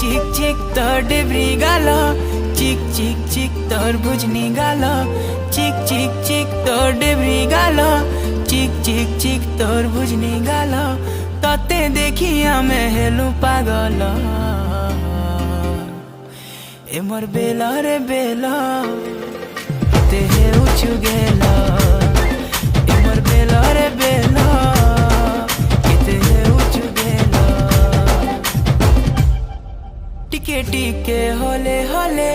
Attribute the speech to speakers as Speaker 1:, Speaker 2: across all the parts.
Speaker 1: चिक चिक तोर डेब्री गाल, चिक चिक चिक तोर बुझनी गाल, चिक चिक चिक तोर डेब्री गाल, चिक चिक चिक तोर बुझनी गाल। तते देखी आमे हेलु पागल। ए मोर बेला रे बेला ते हे उचु गेला। ए मोर बेला रे बेला ते हे उचु गेला। टिके टिके होले होले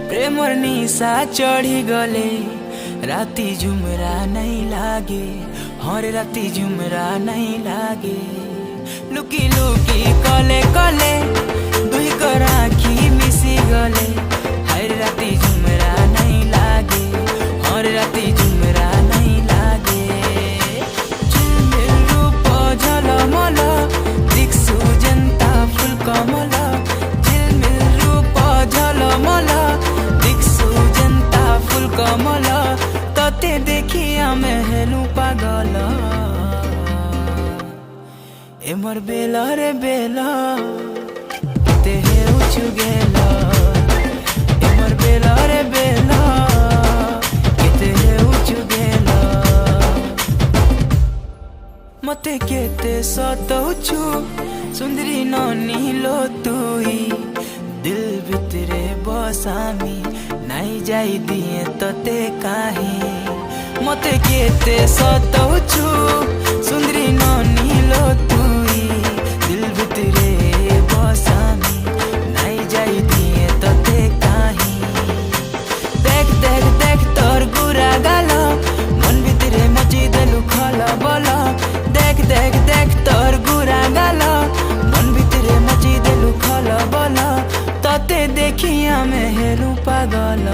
Speaker 1: प्रेमर निशा चढ़ी गले। राती झुमरा नहीं लागे, हर राती झुमरा नहीं लागे। लुकी लुकी कले कले दुई को राखी मिसी गले। हर राती झुमरा नहीं लागे, हर राती झुमरा नहीं लागे। झिलमिल रूप झलमल दिक्सु जनता फुल कमल। झिलमिल रूप झलमल दिक्सु जनता फुल कमल। तते देखी आमे हेलु पागल। ए मोर बेला रे बेला ते हे उचु गेला। ए मोर बेला रे बेला ते हे उचु गेला। मते केते सतौछु सुंदरी नानी लो तुई। दिल भितरे बसामी नहीं जाई दिए तते काहे। मते केते सतौछु सुंदरी नानी लो तुई। दिल भितरे बसामी नहीं जाई दिए तते काहे। देख देख देख तोर गुरा गाल, मन भितरे मची देलु खला बला। देख देख देख तोर गुरा गाल, मन भितरे मची देलु खला बला। तते देखी आमे हेलु पागल।